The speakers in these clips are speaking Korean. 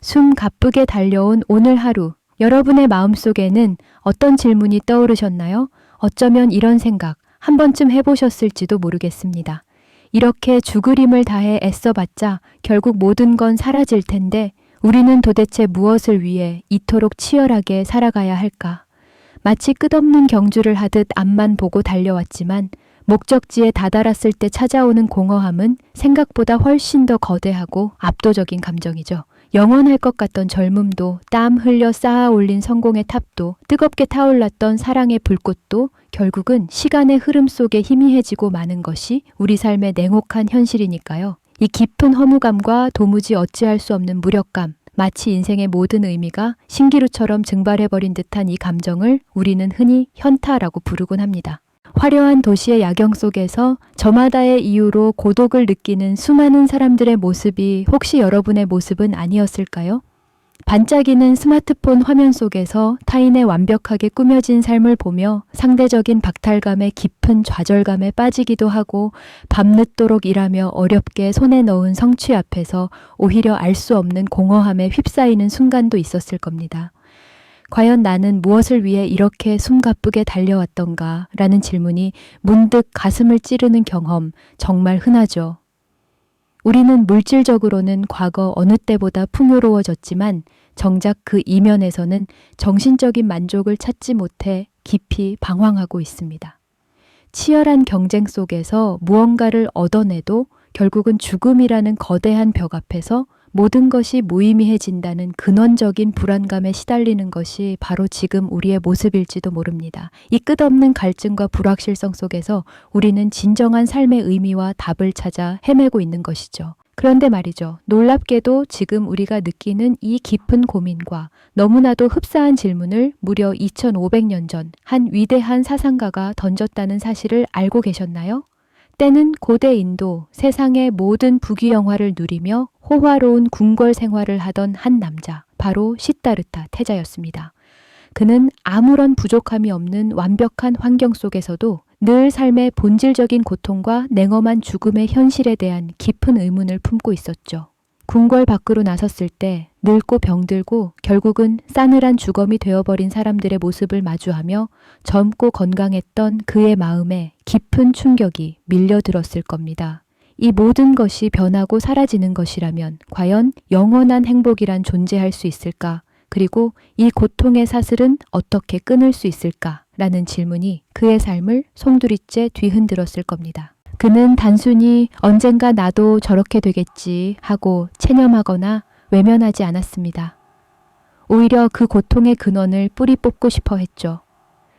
숨 가쁘게 달려온 오늘 하루, 여러분의 마음속에는 어떤 질문이 떠오르셨나요? 어쩌면 이런 생각 한 번쯤 해보셨을지도 모르겠습니다. 이렇게 죽을 힘을 다해 애써봤자 결국 모든 건 사라질 텐데 우리는 도대체 무엇을 위해 이토록 치열하게 살아가야 할까? 마치 끝없는 경주를 하듯 앞만 보고 달려왔지만 목적지에 다다랐을 때 찾아오는 공허함은 생각보다 훨씬 더 거대하고 압도적인 감정이죠. 영원할 것 같던 젊음도, 땀 흘려 쌓아 올린 성공의 탑도, 뜨겁게 타올랐던 사랑의 불꽃도 결국은 시간의 흐름 속에 희미해지고 마는 것이 우리 삶의 냉혹한 현실이니까요. 이 깊은 허무감과 도무지 어찌할 수 없는 무력감, 마치 인생의 모든 의미가 신기루처럼 증발해버린 듯한 이 감정을 우리는 흔히 현타라고 부르곤 합니다. 화려한 도시의 야경 속에서 저마다의 이유로 고독을 느끼는 수많은 사람들의 모습이 혹시 여러분의 모습은 아니었을까요? 반짝이는 스마트폰 화면 속에서 타인의 완벽하게 꾸며진 삶을 보며 상대적인 박탈감에 깊은 좌절감에 빠지기도 하고 밤늦도록 일하며 어렵게 손에 넣은 성취 앞에서 오히려 알 수 없는 공허함에 휩싸이는 순간도 있었을 겁니다. 과연 나는 무엇을 위해 이렇게 숨가쁘게 달려왔던가 라는 질문이 문득 가슴을 찌르는 경험 정말 흔하죠. 우리는 물질적으로는 과거 어느 때보다 풍요로워졌지만 정작 그 이면에서는 정신적인 만족을 찾지 못해 깊이 방황하고 있습니다. 치열한 경쟁 속에서 무언가를 얻어내도 결국은 죽음이라는 거대한 벽 앞에서 모든 것이 무의미해진다는 근원적인 불안감에 시달리는 것이 바로 지금 우리의 모습일지도 모릅니다. 이 끝없는 갈증과 불확실성 속에서 우리는 진정한 삶의 의미와 답을 찾아 헤매고 있는 것이죠. 그런데 말이죠. 놀랍게도 지금 우리가 느끼는 이 깊은 고민과 너무나도 흡사한 질문을 무려 2500년 전 한 위대한 사상가가 던졌다는 사실을 알고 계셨나요? 때는 고대 인도, 세상의 모든 부귀영화를 누리며 호화로운 궁궐 생활을 하던 한 남자, 바로 시다르타 태자였습니다. 그는 아무런 부족함이 없는 완벽한 환경 속에서도 늘 삶의 본질적인 고통과 냉엄한 죽음의 현실에 대한 깊은 의문을 품고 있었죠. 궁궐 밖으로 나섰을 때 늙고 병들고 결국은 싸늘한 주검이 되어버린 사람들의 모습을 마주하며 젊고 건강했던 그의 마음에 깊은 충격이 밀려들었을 겁니다. 이 모든 것이 변하고 사라지는 것이라면 과연 영원한 행복이란 존재할 수 있을까? 그리고 이 고통의 사슬은 어떻게 끊을 수 있을까? 라는 질문이 그의 삶을 송두리째 뒤흔들었을 겁니다. 그는 단순히 언젠가 나도 저렇게 되겠지 하고 체념하거나 외면하지 않았습니다. 오히려 그 고통의 근원을 뿌리 뽑고 싶어 했죠.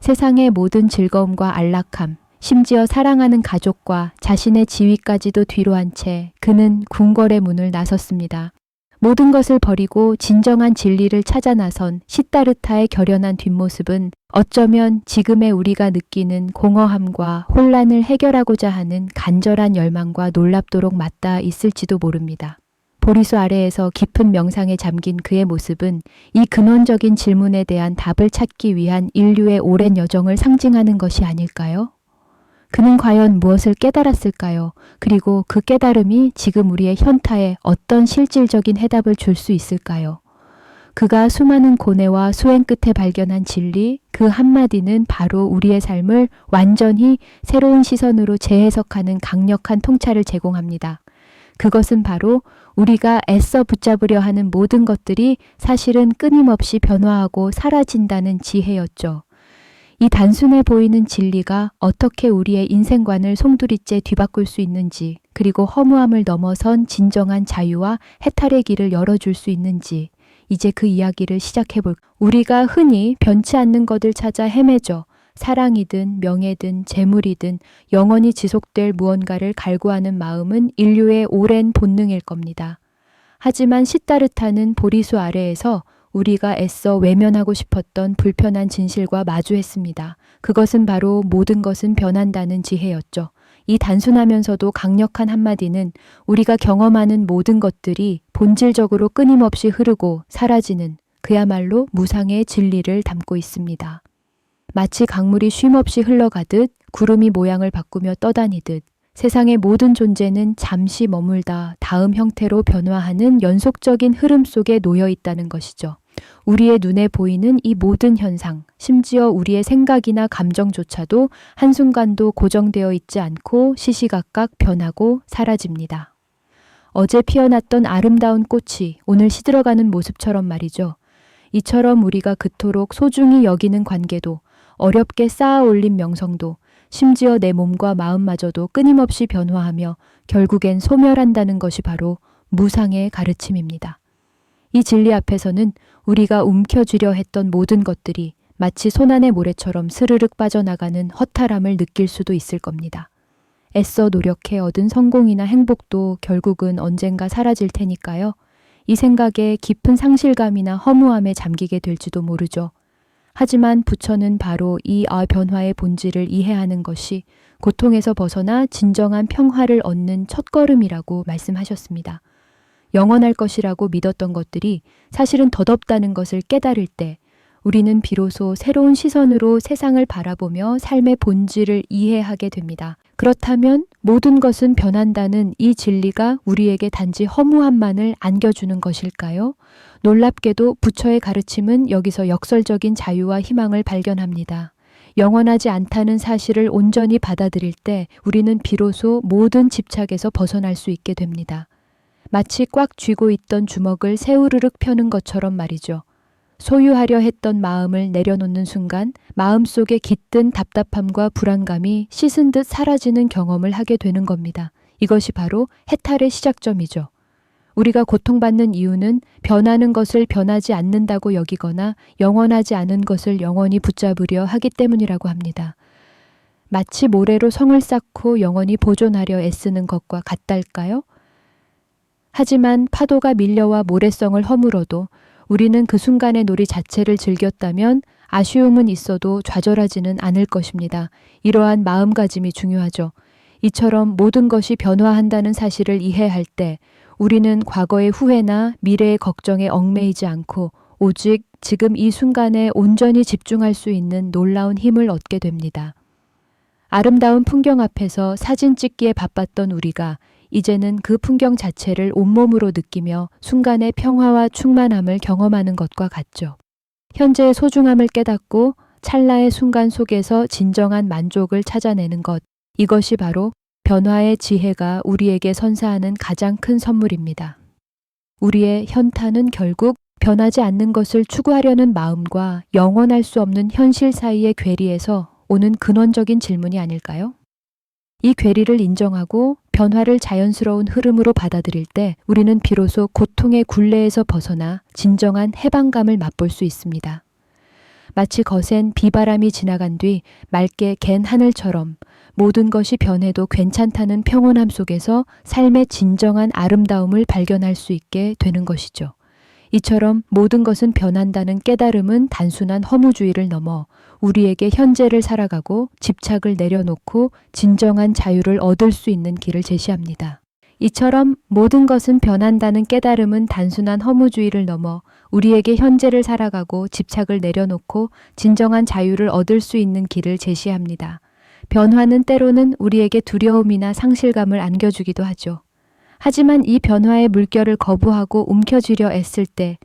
세상의 모든 즐거움과 안락함, 심지어 사랑하는 가족과 자신의 지위까지도 뒤로 한 채 그는 궁궐의 문을 나섰습니다. 모든 것을 버리고 진정한 진리를 찾아 나선 시다르타의 결연한 뒷모습은 어쩌면 지금의 우리가 느끼는 공허함과 혼란을 해결하고자 하는 간절한 열망과 놀랍도록 맞닿아 있을지도 모릅니다. 보리수 아래에서 깊은 명상에 잠긴 그의 모습은 이 근원적인 질문에 대한 답을 찾기 위한 인류의 오랜 여정을 상징하는 것이 아닐까요? 그는 과연 무엇을 깨달았을까요? 그리고 그 깨달음이 지금 우리의 현타에 어떤 실질적인 해답을 줄 수 있을까요? 그가 수많은 고뇌와 수행 끝에 발견한 진리, 그 한마디는 바로 우리의 삶을 완전히 새로운 시선으로 재해석하는 강력한 통찰을 제공합니다. 그것은 바로 우리가 애써 붙잡으려 하는 모든 것들이 사실은 끊임없이 변화하고 사라진다는 지혜였죠. 이 단순해 보이는 진리가 어떻게 우리의 인생관을 송두리째 뒤바꿀 수 있는지, 그리고 허무함을 넘어선 진정한 자유와 해탈의 길을 열어줄 수 있는지, 이제 그 이야기를 시작해볼까. 우리가 흔히 변치 않는 것을 찾아 헤매져 사랑이든 명예든 재물이든 영원히 지속될 무언가를 갈구하는 마음은 인류의 오랜 본능일 겁니다. 하지만 시다르타는 보리수 아래에서 우리가 애써 외면하고 싶었던 불편한 진실과 마주했습니다. 그것은 바로 모든 것은 변한다는 지혜였죠. 이 단순하면서도 강력한 한마디는 우리가 경험하는 모든 것들이 본질적으로 끊임없이 흐르고 사라지는 그야말로 무상의 진리를 담고 있습니다. 마치 강물이 쉼없이 흘러가듯 구름이 모양을 바꾸며 떠다니듯 세상의 모든 존재는 잠시 머물다 다음 형태로 변화하는 연속적인 흐름 속에 놓여 있다는 것이죠. 우리의 눈에 보이는 이 모든 현상, 심지어 우리의 생각이나 감정조차도 한순간도 고정되어 있지 않고 시시각각 변하고 사라집니다. 어제 피어났던 아름다운 꽃이 오늘 시들어가는 모습처럼 말이죠. 이처럼 우리가 그토록 소중히 여기는 관계도, 어렵게 쌓아 올린 명성도, 심지어 내 몸과 마음마저도 끊임없이 변화하며 결국엔 소멸한다는 것이 바로 무상의 가르침입니다. 이 진리 앞에서는 우리가 움켜쥐려 했던 모든 것들이 마치 손안의 모래처럼 스르륵 빠져나가는 허탈함을 느낄 수도 있을 겁니다. 애써 노력해 얻은 성공이나 행복도 결국은 언젠가 사라질 테니까요. 이 생각에 깊은 상실감이나 허무함에 잠기게 될지도 모르죠. 하지만 부처는 바로 이 변화의 본질을 이해하는 것이 고통에서 벗어나 진정한 평화를 얻는 첫걸음이라고 말씀하셨습니다. 영원할 것이라고 믿었던 것들이 사실은 덧없다는 것을 깨달을 때 우리는 비로소 새로운 시선으로 세상을 바라보며 삶의 본질을 이해하게 됩니다. 그렇다면 모든 것은 변한다는 이 진리가 우리에게 단지 허무함만을 안겨주는 것일까요? 놀랍게도 부처의 가르침은 여기서 역설적인 자유와 희망을 발견합니다. 영원하지 않다는 사실을 온전히 받아들일 때 우리는 비로소 모든 집착에서 벗어날 수 있게 됩니다. 마치 꽉 쥐고 있던 주먹을 새우르륵 펴는 것처럼 말이죠. 소유하려 했던 마음을 내려놓는 순간 마음속에 깃든 답답함과 불안감이 씻은 듯 사라지는 경험을 하게 되는 겁니다. 이것이 바로 해탈의 시작점이죠. 우리가 고통받는 이유는 변하는 것을 변하지 않는다고 여기거나 영원하지 않은 것을 영원히 붙잡으려 하기 때문이라고 합니다. 마치 모래로 성을 쌓고 영원히 보존하려 애쓰는 것과 같달까요? 하지만 파도가 밀려와 모래성을 허물어도 우리는 그 순간의 놀이 자체를 즐겼다면 아쉬움은 있어도 좌절하지는 않을 것입니다. 이러한 마음가짐이 중요하죠. 이처럼 모든 것이 변화한다는 사실을 이해할 때 우리는 과거의 후회나 미래의 걱정에 얽매이지 않고 오직 지금 이 순간에 온전히 집중할 수 있는 놀라운 힘을 얻게 됩니다. 아름다운 풍경 앞에서 사진 찍기에 바빴던 우리가 이제는 그 풍경 자체를 온몸으로 느끼며 순간의 평화와 충만함을 경험하는 것과 같죠. 현재의 소중함을 깨닫고 찰나의 순간 속에서 진정한 만족을 찾아내는 것, 이것이 바로 변화의 지혜가 우리에게 선사하는 가장 큰 선물입니다. 우리의 현타는 결국 변하지 않는 것을 추구하려는 마음과 영원할 수 없는 현실 사이의 괴리에서 오는 근원적인 질문이 아닐까요? 이 괴리를 인정하고 변화를 자연스러운 흐름으로 받아들일 때 우리는 비로소 고통의 굴레에서 벗어나 진정한 해방감을 맛볼 수 있습니다. 마치 거센 비바람이 지나간 뒤 맑게 갠 하늘처럼 모든 것이 변해도 괜찮다는 평온함 속에서 삶의 진정한 아름다움을 발견할 수 있게 되는 것이죠. 이처럼 모든 것은 변한다는 깨달음은 단순한 허무주의를 넘어 우리에게 현재를 살아가고 집착을 내려놓고 진정한 자유를 얻을 수 있는 길을 제시합니다. 이처럼 모든 것은 변한다는 깨달음은 단순한 허무주의를 넘어 우리에게 현재를 살아가고 집착을 내려놓고 진정한 자유를 얻을 수 있는 길을 제시합니다. 변화는 때로는 우리에게 두려움이나 상실감을 안겨주기도 하죠. 하지만 이 변화의 물결을 거부하고 움켜쥐려 애쓸 때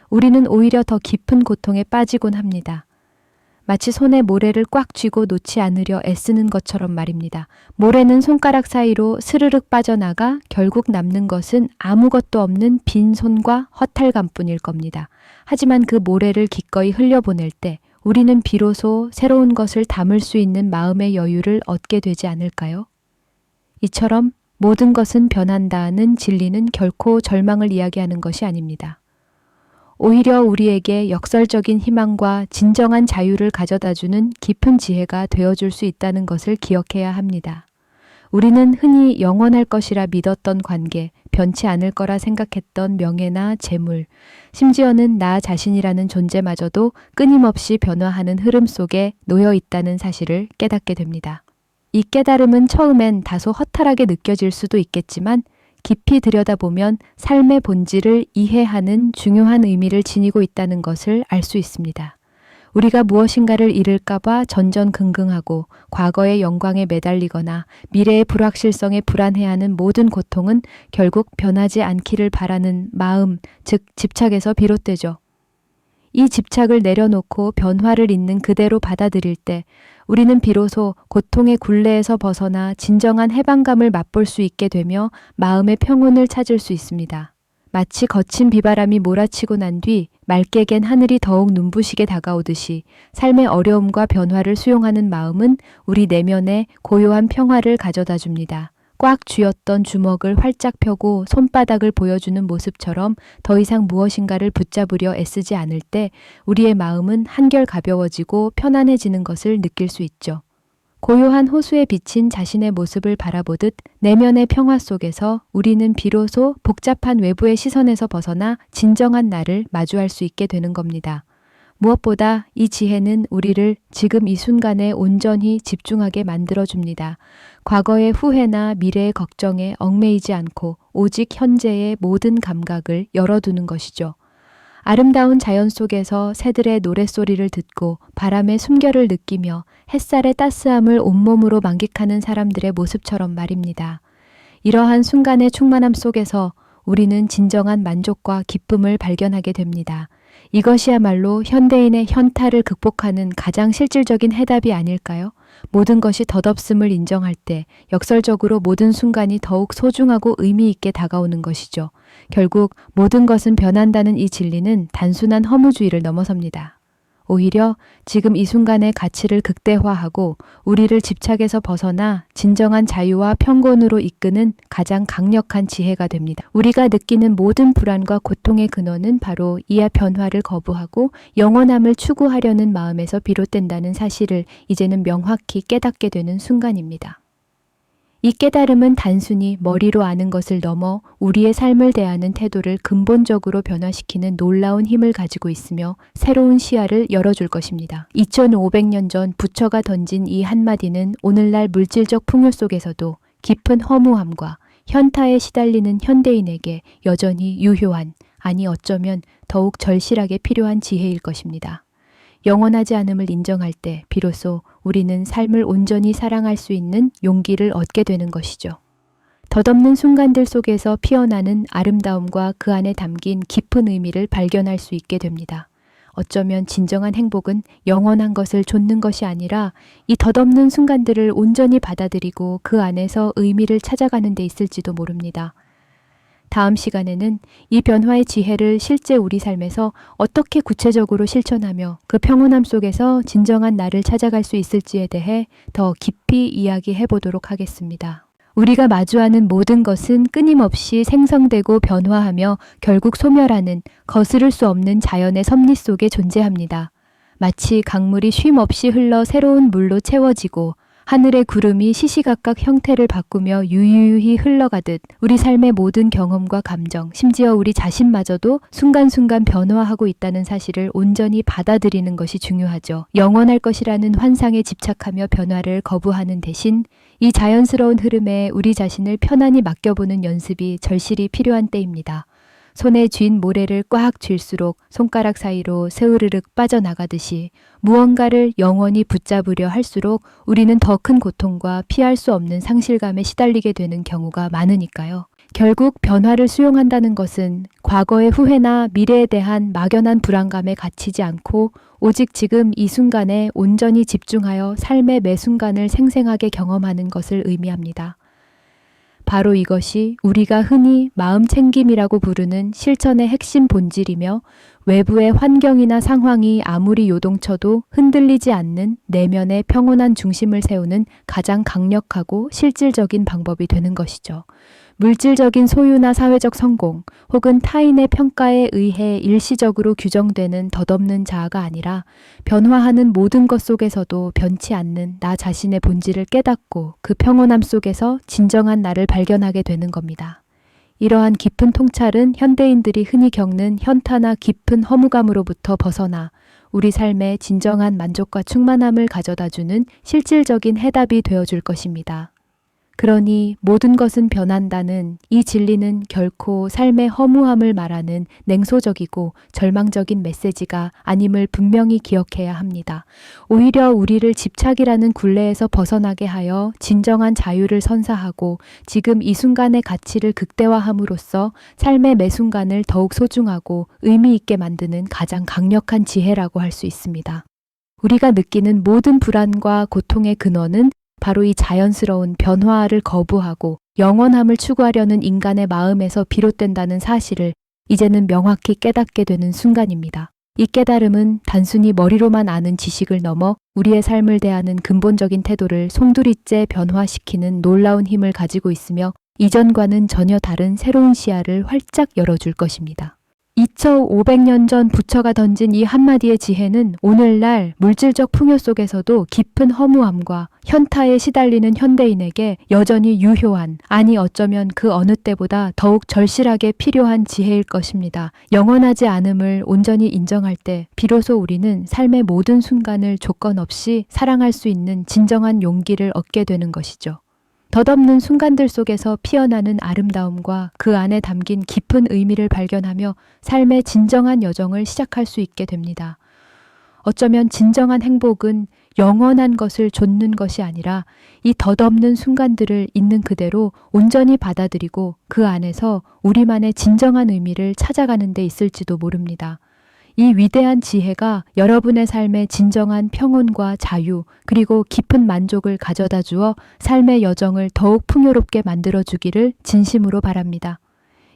우리는 오히려 더 깊은 고통에 빠지곤 합니다. 마치 손에 모래를 꽉 쥐고 놓지 않으려 애쓰는 것처럼 말입니다. 모래는 손가락 사이로 스르륵 빠져나가 결국 남는 것은 아무것도 없는 빈 손과 허탈감뿐일 겁니다. 하지만 그 모래를 기꺼이 흘려보낼 때 우리는 비로소 새로운 것을 담을 수 있는 마음의 여유를 얻게 되지 않을까요? 이처럼 모든 것은 변한다는 진리는 결코 절망을 이야기하는 것이 아닙니다. 오히려 우리에게 역설적인 희망과 진정한 자유를 가져다주는 깊은 지혜가 되어줄 수 있다는 것을 기억해야 합니다. 우리는 흔히 영원할 것이라 믿었던 관계, 변치 않을 거라 생각했던 명예나 재물, 심지어는 나 자신이라는 존재마저도 끊임없이 변화하는 흐름 속에 놓여 있다는 사실을 깨닫게 됩니다. 이 깨달음은 처음엔 다소 허탈하게 느껴질 수도 있겠지만 깊이 들여다보면 삶의 본질을 이해하는 중요한 의미를 지니고 있다는 것을 알 수 있습니다. 우리가 무엇인가를 잃을까봐 전전긍긍하고 과거의 영광에 매달리거나 미래의 불확실성에 불안해하는 모든 고통은 결국 변하지 않기를 바라는 마음, 즉 집착에서 비롯되죠. 이 집착을 내려놓고 변화를 있는 그대로 받아들일 때 우리는 비로소 고통의 굴레에서 벗어나 진정한 해방감을 맛볼 수 있게 되며 마음의 평온을 찾을 수 있습니다. 마치 거친 비바람이 몰아치고 난 뒤 맑게 갠 하늘이 더욱 눈부시게 다가오듯이 삶의 어려움과 변화를 수용하는 마음은 우리 내면에 고요한 평화를 가져다 줍니다. 꽉 쥐었던 주먹을 활짝 펴고 손바닥을 보여주는 모습처럼 더 이상 무엇인가를 붙잡으려 애쓰지 않을 때 우리의 마음은 한결 가벼워지고 편안해지는 것을 느낄 수 있죠. 고요한 호수에 비친 자신의 모습을 바라보듯 내면의 평화 속에서 우리는 비로소 복잡한 외부의 시선에서 벗어나 진정한 나를 마주할 수 있게 되는 겁니다. 무엇보다 이 지혜는 우리를 지금 이 순간에 온전히 집중하게 만들어줍니다. 과거의 후회나 미래의 걱정에 얽매이지 않고 오직 현재의 모든 감각을 열어두는 것이죠. 아름다운 자연 속에서 새들의 노랫소리를 듣고 바람의 숨결을 느끼며 햇살의 따스함을 온몸으로 만끽하는 사람들의 모습처럼 말입니다. 이러한 순간의 충만함 속에서 우리는 진정한 만족과 기쁨을 발견하게 됩니다. 이것이야말로 현대인의 현타를 극복하는 가장 실질적인 해답이 아닐까요? 모든 것이 덧없음을 인정할 때 역설적으로 모든 순간이 더욱 소중하고 의미 있게 다가오는 것이죠. 결국 모든 것은 변한다는 이 진리는 단순한 허무주의를 넘어섭니다. 오히려 지금 이 순간의 가치를 극대화하고 우리를 집착에서 벗어나 진정한 자유와 평온으로 이끄는 가장 강력한 지혜가 됩니다. 우리가 느끼는 모든 불안과 고통의 근원은 바로 이하 변화를 거부하고 영원함을 추구하려는 마음에서 비롯된다는 사실을 이제는 명확히 깨닫게 되는 순간입니다. 이 깨달음은 단순히 머리로 아는 것을 넘어 우리의 삶을 대하는 태도를 근본적으로 변화시키는 놀라운 힘을 가지고 있으며 새로운 시야를 열어줄 것입니다. 2500년 전 부처가 던진 이 한마디는 오늘날 물질적 풍요 속에서도 깊은 허무함과 현타에 시달리는 현대인에게 여전히 유효한, 아니 어쩌면 더욱 절실하게 필요한 지혜일 것입니다. 영원하지 않음을 인정할 때 비로소 우리는 삶을 온전히 사랑할 수 있는 용기를 얻게 되는 것이죠. 덧없는 순간들 속에서 피어나는 아름다움과 그 안에 담긴 깊은 의미를 발견할 수 있게 됩니다. 어쩌면 진정한 행복은 영원한 것을 좇는 것이 아니라 이 덧없는 순간들을 온전히 받아들이고 그 안에서 의미를 찾아가는 데 있을지도 모릅니다. 다음 시간에는 이 변화의 지혜를 실제 우리 삶에서 어떻게 구체적으로 실천하며 그 평온함 속에서 진정한 나를 찾아갈 수 있을지에 대해 더 깊이 이야기해 보도록 하겠습니다. 우리가 마주하는 모든 것은 끊임없이 생성되고 변화하며 결국 소멸하는 거스를 수 없는 자연의 섭리 속에 존재합니다. 마치 강물이 쉼없이 흘러 새로운 물로 채워지고 하늘의 구름이 시시각각 형태를 바꾸며 유유히 흘러가듯 우리 삶의 모든 경험과 감정, 심지어 우리 자신마저도 순간순간 변화하고 있다는 사실을 온전히 받아들이는 것이 중요하죠. 영원할 것이라는 환상에 집착하며 변화를 거부하는 대신 이 자연스러운 흐름에 우리 자신을 편안히 맡겨보는 연습이 절실히 필요한 때입니다. 손에 쥔 모래를 꽉 쥘수록 손가락 사이로 스으르륵 빠져나가듯이 무언가를 영원히 붙잡으려 할수록 우리는 더 큰 고통과 피할 수 없는 상실감에 시달리게 되는 경우가 많으니까요. 결국 변화를 수용한다는 것은 과거의 후회나 미래에 대한 막연한 불안감에 갇히지 않고 오직 지금 이 순간에 온전히 집중하여 삶의 매 순간을 생생하게 경험하는 것을 의미합니다. 바로 이것이 우리가 흔히 마음챙김이라고 부르는 실천의 핵심 본질이며 외부의 환경이나 상황이 아무리 요동쳐도 흔들리지 않는 내면의 평온한 중심을 세우는 가장 강력하고 실질적인 방법이 되는 것이죠. 물질적인 소유나 사회적 성공 혹은 타인의 평가에 의해 일시적으로 규정되는 덧없는 자아가 아니라 변화하는 모든 것 속에서도 변치 않는 나 자신의 본질을 깨닫고 그 평온함 속에서 진정한 나를 발견하게 되는 겁니다. 이러한 깊은 통찰은 현대인들이 흔히 겪는 현타나 깊은 허무감으로부터 벗어나 우리 삶에 진정한 만족과 충만함을 가져다주는 실질적인 해답이 되어줄 것입니다. 그러니 모든 것은 변한다는 이 진리는 결코 삶의 허무함을 말하는 냉소적이고 절망적인 메시지가 아님을 분명히 기억해야 합니다. 오히려 우리를 집착이라는 굴레에서 벗어나게 하여 진정한 자유를 선사하고 지금 이 순간의 가치를 극대화함으로써 삶의 매 순간을 더욱 소중하고 의미 있게 만드는 가장 강력한 지혜라고 할 수 있습니다. 우리가 느끼는 모든 불안과 고통의 근원은 바로 이 자연스러운 변화를 거부하고 영원함을 추구하려는 인간의 마음에서 비롯된다는 사실을 이제는 명확히 깨닫게 되는 순간입니다. 이 깨달음은 단순히 머리로만 아는 지식을 넘어 우리의 삶을 대하는 근본적인 태도를 송두리째 변화시키는 놀라운 힘을 가지고 있으며 이전과는 전혀 다른 새로운 시야를 활짝 열어줄 것입니다. 2500년 전 부처가 던진 이 한마디의 지혜는 오늘날 물질적 풍요 속에서도 깊은 허무함과 현타에 시달리는 현대인에게 여전히 유효한, 아니 어쩌면 그 어느 때보다 더욱 절실하게 필요한 지혜일 것입니다. 영원하지 않음을 온전히 인정할 때 비로소 우리는 삶의 모든 순간을 조건 없이 사랑할 수 있는 진정한 용기를 얻게 되는 것이죠. 덧없는 순간들 속에서 피어나는 아름다움과 그 안에 담긴 깊은 의미를 발견하며 삶의 진정한 여정을 시작할 수 있게 됩니다. 어쩌면 진정한 행복은 영원한 것을 좇는 것이 아니라 이 덧없는 순간들을 있는 그대로 온전히 받아들이고 그 안에서 우리만의 진정한 의미를 찾아가는 데 있을지도 모릅니다. 이 위대한 지혜가 여러분의 삶에 진정한 평온과 자유 그리고 깊은 만족을 가져다 주어 삶의 여정을 더욱 풍요롭게 만들어 주기를 진심으로 바랍니다.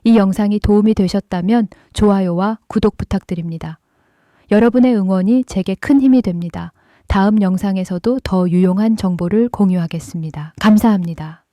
이 영상이 도움이 되셨다면 좋아요와 구독 부탁드립니다. 여러분의 응원이 제게 큰 힘이 됩니다. 다음 영상에서도 더 유용한 정보를 공유하겠습니다. 감사합니다.